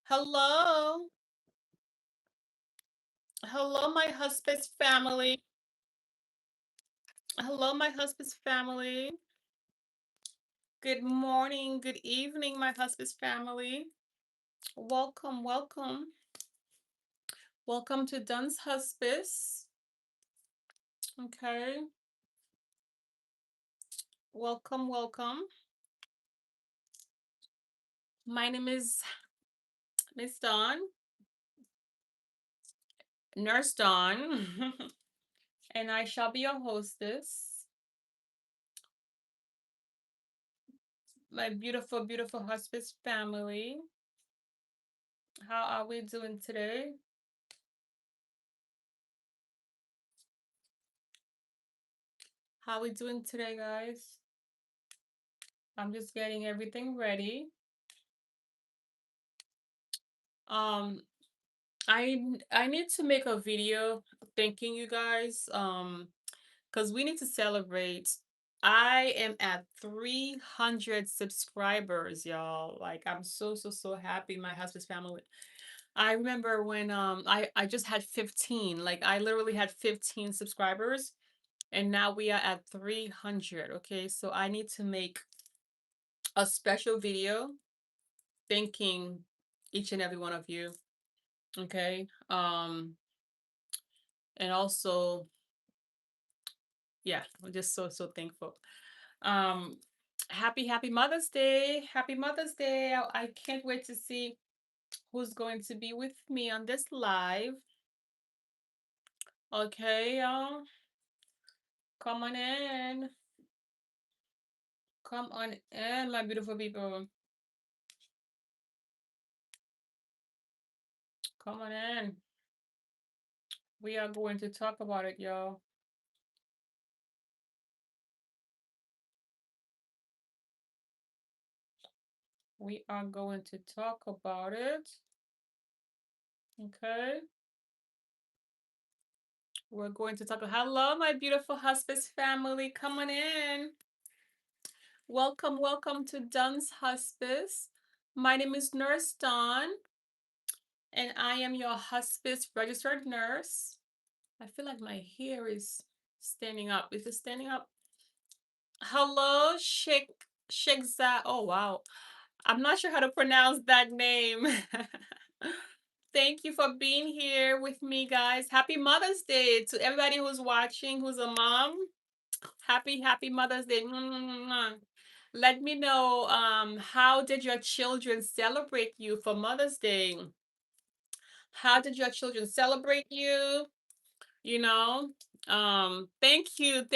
Hello. Hello, my hospice family. Hello, my hospice family. Good morning, good evening, my hospice family. Welcome, welcome. Welcome to Duns Hospice. Okay. Welcome, welcome. My name is Miss Dawn, Nurse Dawn, and I shall be your hostess. My beautiful, beautiful hospice family. How are we doing today? How we doing today, guys? I'm just getting everything ready. Um, I need to make a video thanking you guys. Because we need to celebrate. I am at 300 subscribers, y'all. Like I'm so happy, my husband's family. I remember when I just had 15. Like I literally had 15 subscribers, and now we are at 300. Okay, so I need to make a special video thanking each and every one of you. Okay. And also, yeah, I'm just so thankful. Um, happy Mother's Day. Happy Mother's Day. I can't wait to see who's going to be with me on this live. Okay, y'all. Come on in. Come on in, my beautiful people. Come on in. We are going to talk about it, y'all. We are going to talk about it. Okay. We're going to talk. Hello, my beautiful hospice family. Come on in. Welcome, welcome to Duns Hospice. My name is Nurse Dawn, and I am your hospice registered nurse. I feel like my hair is standing up. Is it standing up? Hello, Shekza. Oh wow. I'm not sure how to pronounce that name. Thank you for being here with me, guys. Happy Mother's Day to everybody who's watching, who's a mom. Happy Mother's Day. Let me know how did your children celebrate you for Mother's Day? How did your children celebrate you? You know? Thank you,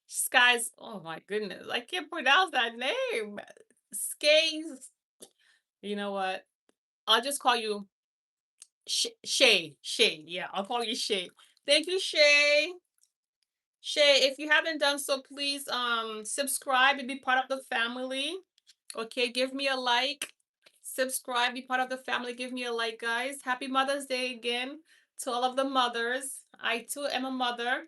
Skies. Oh my goodness, I can't pronounce that name. Skays. You know what? I'll just call you Shay. Shay. Yeah, I'll call you Shay. Thank you, Shay. Shay, if you haven't done so, please subscribe and be part of the family. Okay, give me a like. Subscribe, be part of the family. Give me a like, guys. Happy Mother's Day again to all of the mothers. I too am a mother.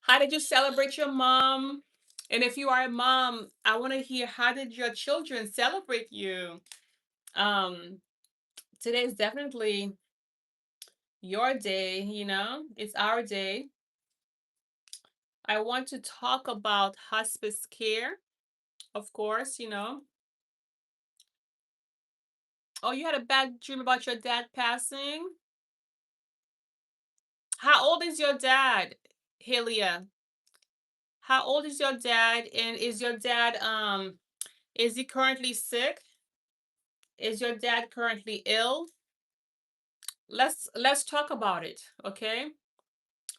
How did you celebrate your mom? And if you are a mom, I want to hear how did your children celebrate you? Um, Today is definitely your day, you know, it's our day. I want to talk about hospice care, of course, you know. Oh, you had a bad dream about your dad passing? How old is your dad, Helia? How old is your dad? And is your dad is he currently sick? Is your dad currently ill? Let's talk about it, okay?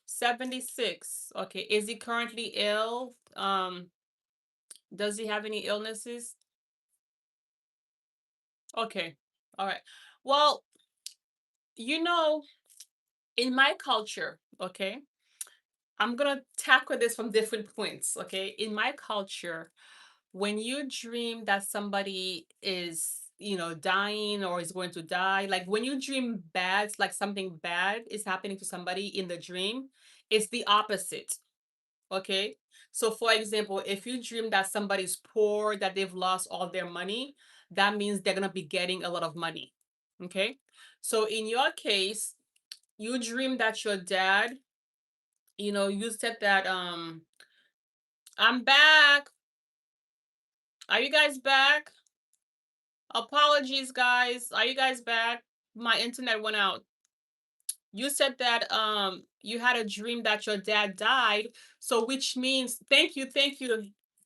76. Okay, is he currently ill? Does he have any illnesses? Okay. All right. Well, you know, in my culture, okay, I'm gonna tackle this from different points, okay? In my culture, when you dream that somebody is, you know, dying or is going to die, like when you dream bad, like something bad is happening to somebody in the dream, it's the opposite. Okay. So, for example, if you dream that somebody's poor, that they've lost all their money, that means they're going to be getting a lot of money. Okay. So, in your case, you dream that your dad, you said that, I'm back. Are you guys back? Apologies, guys. Are you guys back? My internet went out. You said that you had a dream that your dad died. So which means thank you,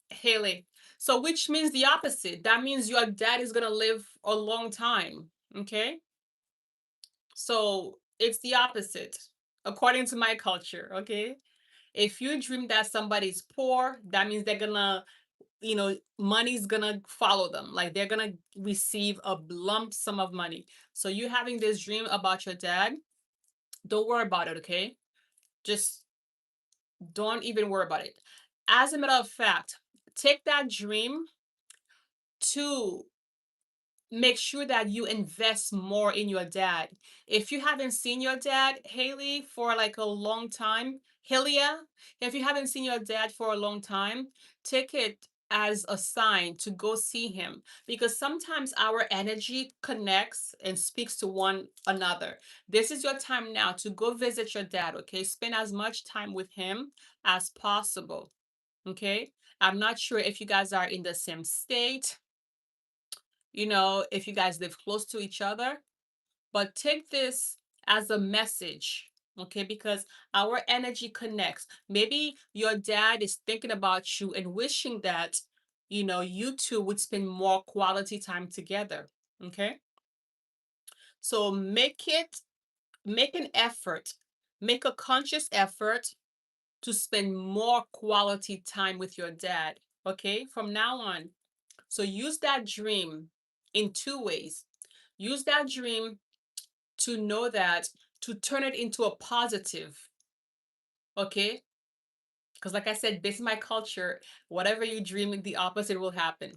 Haley. So which means the opposite. That means your dad is gonna live a long time. Okay? So it's the opposite, according to my culture. Okay. If you dream that somebody's poor, that means they're gonna, money's gonna follow them. Like they're gonna receive a lump sum of money. So you having this dream about your dad, don't worry about it, okay? Just don't even worry about it. As a matter of fact, take that dream to make sure that you invest more in your dad. If you haven't seen your dad, Haley, for like a long time, Helia, if you haven't seen your dad for a long time, take it as a sign to go see him, because sometimes our energy connects and speaks to one another. This is your time now to go visit your dad, okay? Spend as much time with him as possible, okay? I'm not sure if you guys are in the same state, if you guys live close to each other, but take this as a message, okay? Because our energy connects. Maybe your dad is thinking about you and wishing that, you two would spend more quality time together, okay? So make an effort, make a conscious effort to spend more quality time with your dad, okay? From now on. So use that dream in two ways. Use that dream to know that, to turn it into a positive, okay? Because, like I said, based on my culture, whatever you dream, the opposite will happen.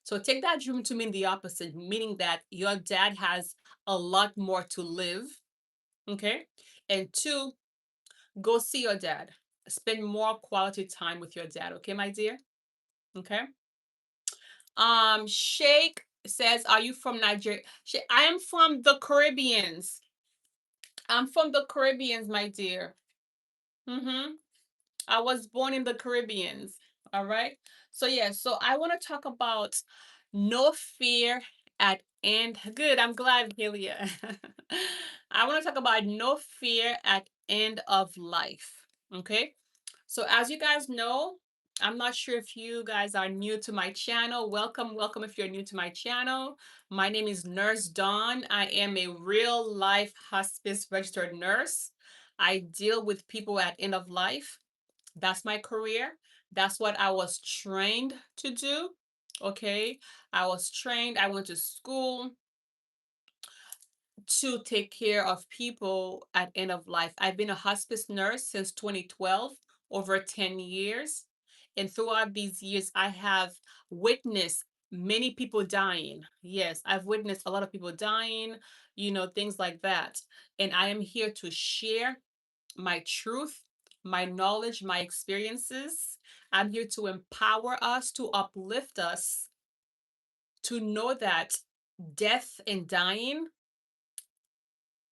So take that dream to mean the opposite, meaning that your dad has a lot more to live, okay? And two, go see your dad. Spend more quality time with your dad, okay, my dear? Okay. Shake says, "Are you from Nigeria?" I am from the Caribbeans. I'm from the Caribbeans, my dear. Mm-hmm. I was born in the Caribbeans. All right. So yeah, so I want to talk about no fear at end. Good. I'm glad, Helia. I want to talk about no fear at end of life. Okay. So as you guys know, I'm not sure if you guys are new to my channel. Welcome, welcome if you're new to my channel. My name is Nurse Dawn. I am a real life hospice registered nurse. I deal with people at end of life. That's my career. That's what I was trained to do. Okay. I was trained, I went to school to take care of people at end of life. I've been a hospice nurse since 2012, over 10 years. And throughout these years, I have witnessed many people dying. Yes, I've witnessed a lot of people dying, things like that. And I am here to share my truth, my knowledge, my experiences. I'm here to empower us, to uplift us, to know that death and dying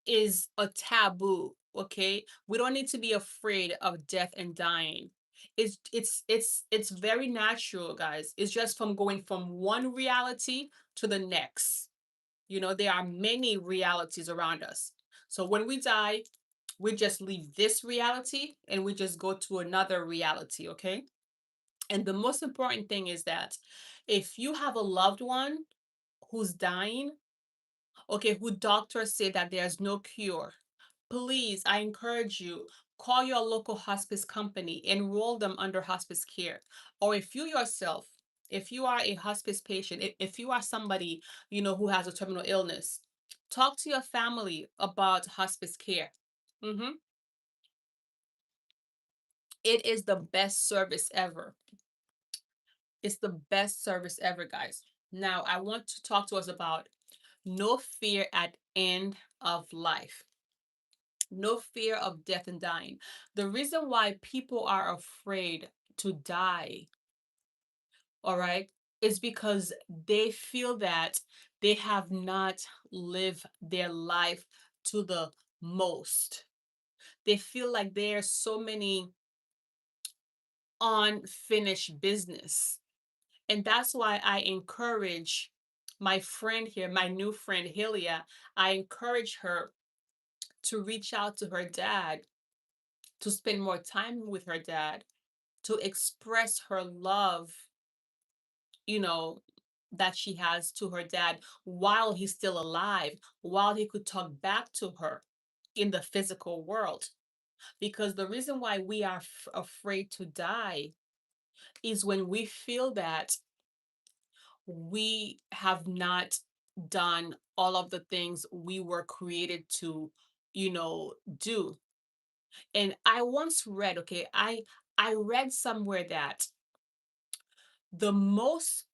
is a taboo, okay? We don't need to be afraid of death and dying. It's very natural, guys. It's just from going from one reality to the next. There are many realities around us. So when we die, we just leave this reality and we just go to another reality, okay? And the most important thing is that if you have a loved one who's dying, okay, who doctors say that there's no cure, please, I encourage you, call your local hospice company, enroll them under hospice care. Or if you yourself, if you are a hospice patient, if you are somebody, who has a terminal illness, talk to your family about hospice care. Mm-hmm. It is the best service ever. It's the best service ever, guys. Now, I want to talk to us about no fear at end of life. No fear of death and dying. The reason why people are afraid to die, all right, is because they feel that they have not lived their life to the most. They feel like there's so many unfinished business. And that's why I encourage my friend here, my new friend Hilia, I encourage her to reach out to her dad, to spend more time with her dad, to express her love, you know, that she has to her dad while he's still alive, while he could talk back to her in the physical world. Because the reason why we are afraid to die is when we feel that we have not done all of the things we were created to, do. And I once read, okay, I read somewhere that the most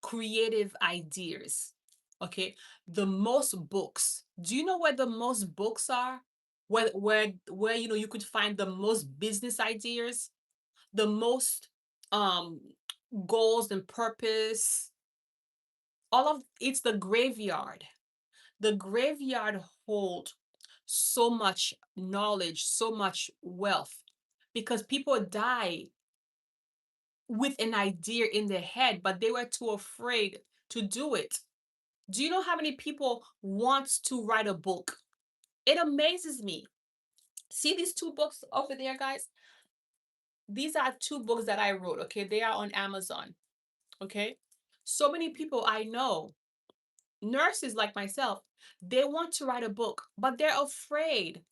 creative ideas, okay, the most books. Do you know where the most books are? Where you could find the most business ideas, the most um goals and purpose. All of it's the graveyard. The graveyard hold so much knowledge, so much wealth because people die with an idea in their head, but they were too afraid to do it. Do you know how many people want to write a book? It amazes me. See these two books over there, guys? These are two books that I wrote, okay? They are on Amazon, okay? So many people I know, nurses like myself, they want to write a book, but they're afraid.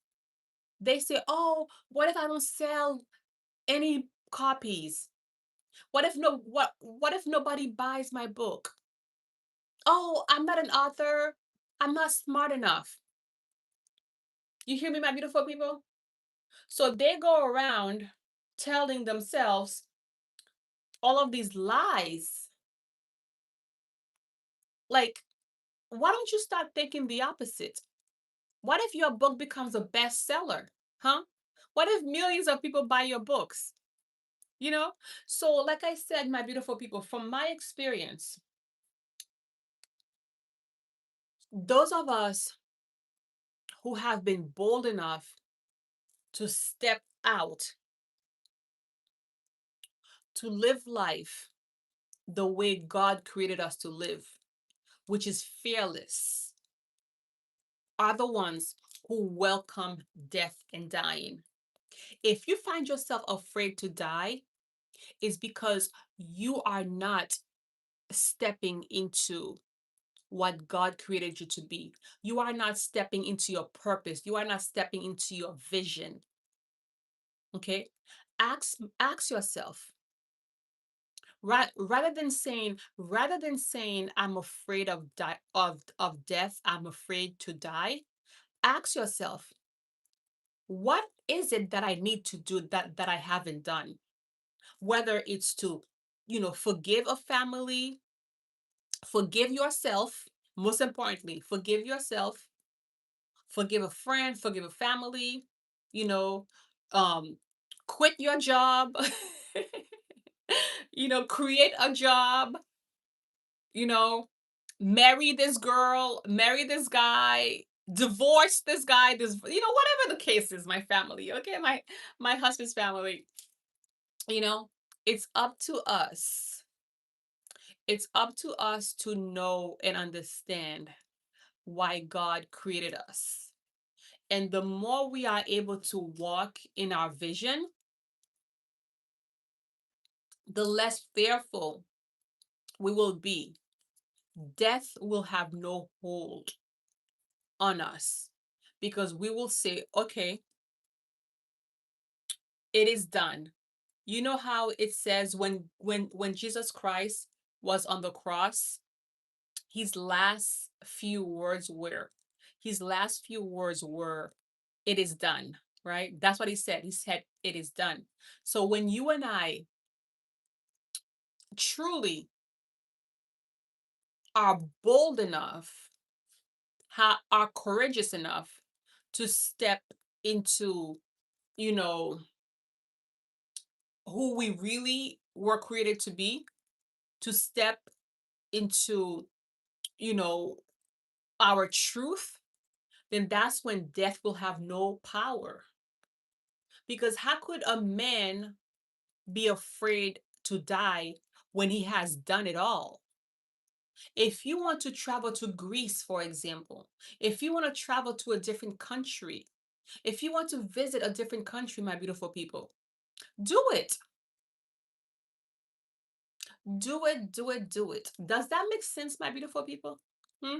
They say, "Oh, what if I don't sell any copies? What if nobody buys my book? Oh, I'm not an author. I'm not smart enough." You hear me, my beautiful people? So they go around telling themselves all of these lies. Like, why don't you start thinking the opposite? What if your book becomes a bestseller? Huh? What if millions of people buy your books? You know? So, like I said, my beautiful people, from my experience, those of us who have been bold enough to step out, to live life the way God created us to live, which is fearless, are the ones who welcome death and dying. If you find yourself afraid to die, it's because you are not stepping into what God created you to be. You are not stepping into your purpose. You are not stepping into your vision. Okay? Ask yourself, rather than saying I'm afraid of death, I'm afraid to die, ask yourself, what is it that I need to do that I haven't done? Whether it's to, forgive a family, forgive yourself, most importantly, forgive yourself, forgive a friend, forgive a family, you know, um, quit your job, create a job, you know, marry this girl, marry this guy, divorce this guy, whatever the case is, my family, okay, my husband's family, you know, it's up to us. It's up to us to know and understand why God created us. And the more we are able to walk in our vision, the less fearful we will be. Death will have no hold on us because we will say, okay, it is done. You know how it says when Jesus Christ was on the cross, his last few words were it is done, right? That's what he said. He said it is done. So when you and I truly are bold enough, are courageous enough to step into, you know, who we really were created to be, to step into, you know, our truth, then that's when death will have no power. Because how could a man be afraid to die when he has done it all? If you want to travel to Greece, for example, if you want to travel to a different country, if you want to visit a different country, my beautiful people, do it. Do it, do it, do it. Does that make sense, my beautiful people? Hmm?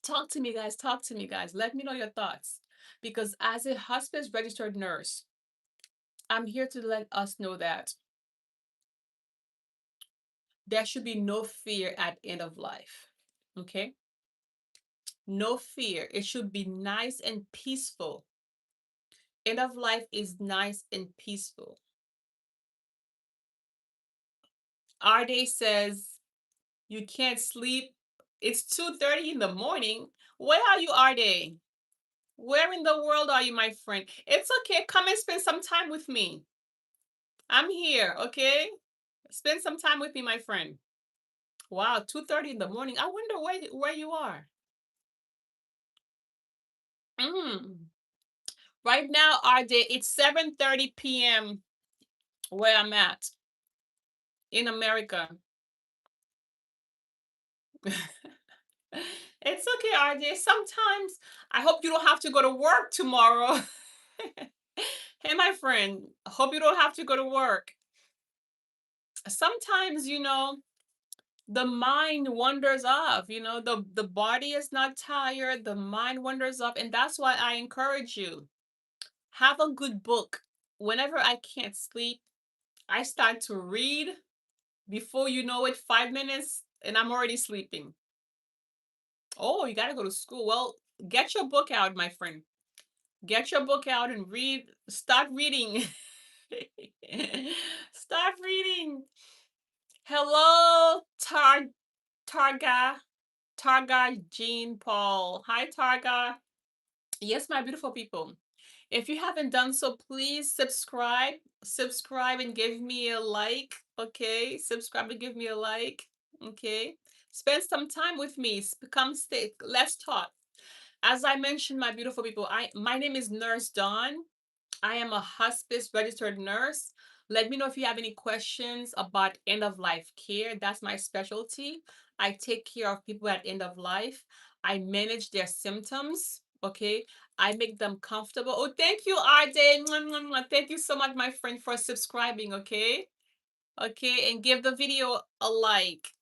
Talk to me, guys. Talk to me, guys. Let me know your thoughts. Because as a hospice registered nurse, I'm here to let us know that there should be no fear at end of life. Okay? No fear. It should be nice and peaceful. End of life is nice and peaceful. Our day says you can't sleep. It's 2:30 in the morning. Where are you, Arday? Where in the world are you, my friend? It's okay. Come and spend some time with me. I'm here, okay? Spend some time with me, my friend. Wow, 2:30 in the morning. I wonder where you are. Mm. Right now, our day, it's 7:30 p.m. where I'm at in America. It's okay, RJ. Sometimes I hope you don't have to go to work tomorrow. Hey, my friend, hope you don't have to go to work. Sometimes, the mind wanders off, the body is not tired, the mind wanders off. And that's why I encourage you, have a good book. Whenever I can't sleep, I start to read. Before you know it, 5 minutes, and I'm already sleeping. Oh, you got to go to school. Well, get your book out, my friend. Get your book out and read. Start reading. Start reading. Hello, Targa. Targa Jean Paul. Hi, Targa. Yes, my beautiful people. If you haven't done so, please subscribe. Subscribe and give me a like. Okay. Subscribe and give me a like. Okay. Spend some time with me. Come stay. Let's talk. As I mentioned, my beautiful people, my name is Nurse Dawn. I am a hospice registered nurse. Let me know if you have any questions about end of life care. That's my specialty. I take care of people at end of life. I manage their symptoms. Okay. I make them comfortable. Oh, thank you, RJ. Thank you so much, my friend, for subscribing. Okay. Okay. And give the video a like.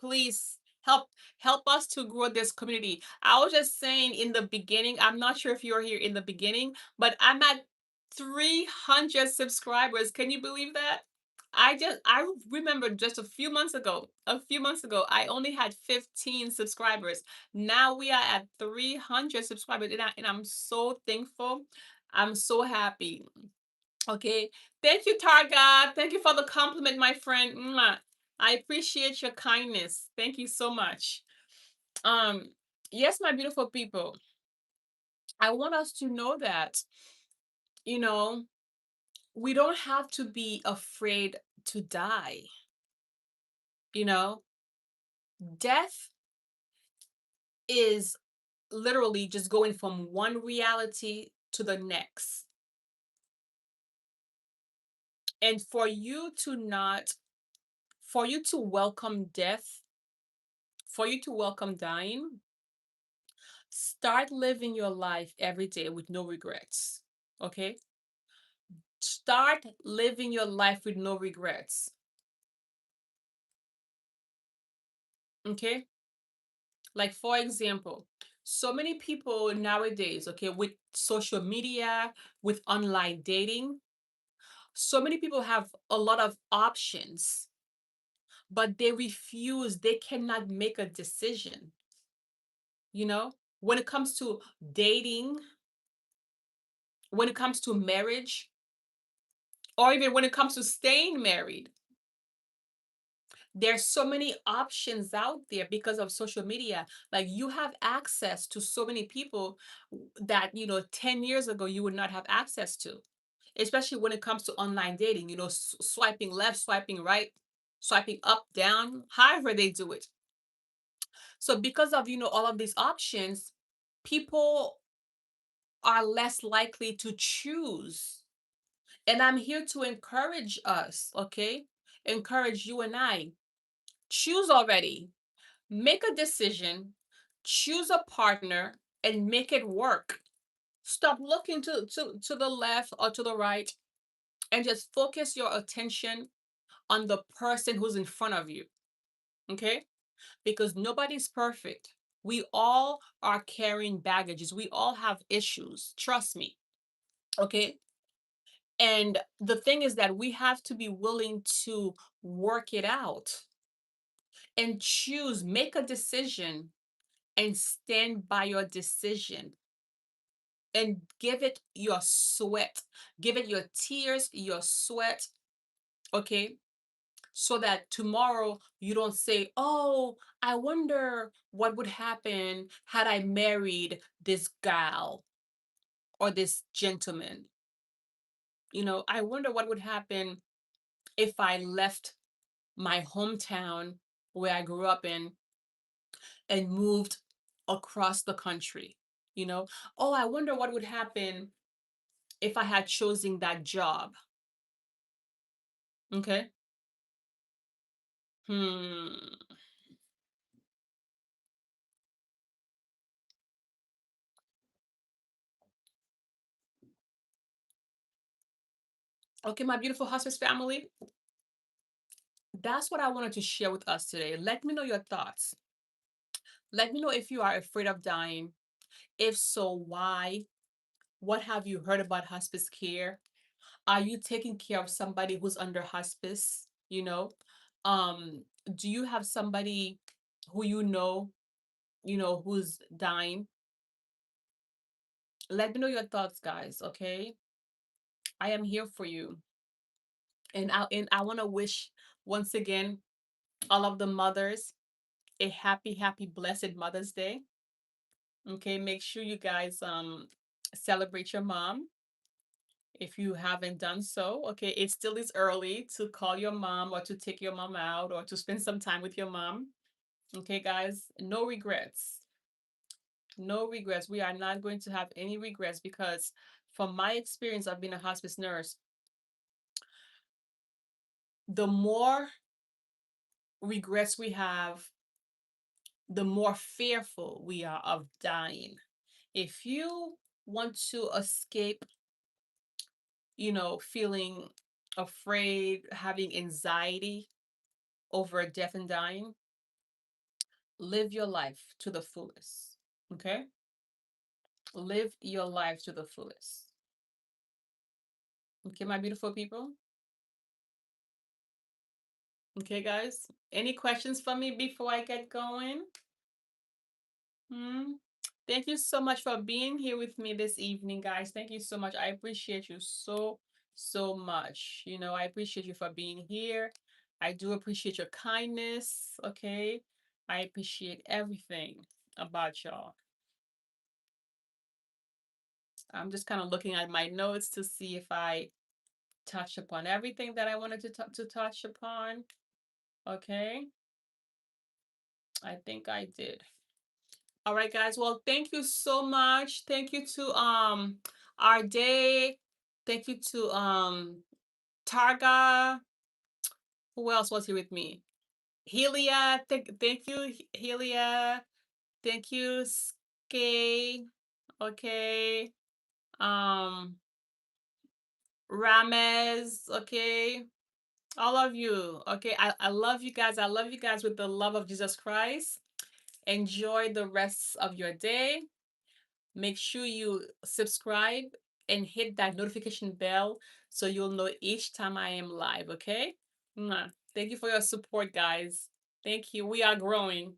Please help us to grow this community. I was just saying in the beginning, I'm not sure if you're here in the beginning, but I'm at 300 subscribers. Can you believe that? I remember just a few months ago, I only had 15 subscribers. Now we are at 300 subscribers, and I'm so thankful. I'm so happy. Okay. Thank you, Targa. Thank you for the compliment, my friend. Mwah. I appreciate your kindness. Thank you so much. Um, yes, my beautiful people. I want us to know that, you know, we don't have to be afraid to die. You know, death is literally just going from one reality to the next. And for you to welcome death, for you to welcome dying, start living your life every day with no regrets. Okay? Start living your life with no regrets. Okay? Like, for example, so many people nowadays, okay, with social media, with online dating, so many people have a lot of options, but they refuse, they cannot make a decision. When it comes to dating, when it comes to marriage, or even when it comes to staying married, There's so many options out there because of social media. Like you have access to so many people that, 10 years ago you would not have access to. Especially when it comes to online dating, swiping left, swiping right, swiping up, down, however they do it. So because of, all of these options, people are less likely to choose. And I'm here to encourage us, okay? Encourage you and I. Choose already. Make a decision, choose a partner, and make it work. Stop looking to the left or to the right and just focus your attention on the person who's in front of you. Okay? Because nobody's perfect. We all are carrying baggages. We all have issues. Trust me. Okay? And the thing is that we have to be willing to work it out and choose, make a decision and stand by your decision and give it your sweat, give it your tears, your sweat, okay? So that tomorrow you don't say, oh, I wonder what would happen had I married this gal or this gentleman. I wonder what would happen if I left my hometown where I grew up in and moved across the country. You know, oh, I wonder what would happen if I had chosen that job. Okay. Hmm. Okay, my beautiful hospice family, that's what I wanted to share with us today. Let me know your thoughts. Let me know if you are afraid of dying. If so, why? What have you heard about hospice care? Are you taking care of somebody who's under hospice? Do you have somebody who who's dying? Let me know your thoughts, guys, okay? I am here for you. And I want to wish once again all of the mothers a happy, happy, blessed Mother's Day. Okay, make sure you guys celebrate your mom if you haven't done so. Okay, it still is early to call your mom or to take your mom out or to spend some time with your mom. Okay, guys, no regrets. No regrets. We are not going to have any regrets because from my experience of being a hospice nurse, the more regrets we have, the more fearful we are of dying. If you want to escape, feeling afraid, having anxiety over death and dying, live your life to the fullest. Okay? Live your life to the fullest. Okay, my beautiful people? Okay, guys? Any questions for me before I get going? Hmm? Thank you so much for being here with me this evening, guys. Thank you so much. I appreciate you so, so much. I appreciate you for being here. I do appreciate your kindness, okay? I appreciate everything about y'all. I'm just kind of looking at my notes to see if I touched upon everything that I wanted to touch upon. Okay? I think I did. All right, guys. Well, thank you so much. Thank you to our day. Thank you to Targa. Who else was here with me? Helia. Thank you, Helia. Thank you, Skay. Okay. Um Ramez. Okay. All of you. Okay. I love you guys. I love you guys with the love of Jesus Christ. Enjoy the rest of your day. Make sure you subscribe and hit that notification bell so you'll know each time I am live, okay? Mwah. Thank you for your support, guys. Thank you. We are growing.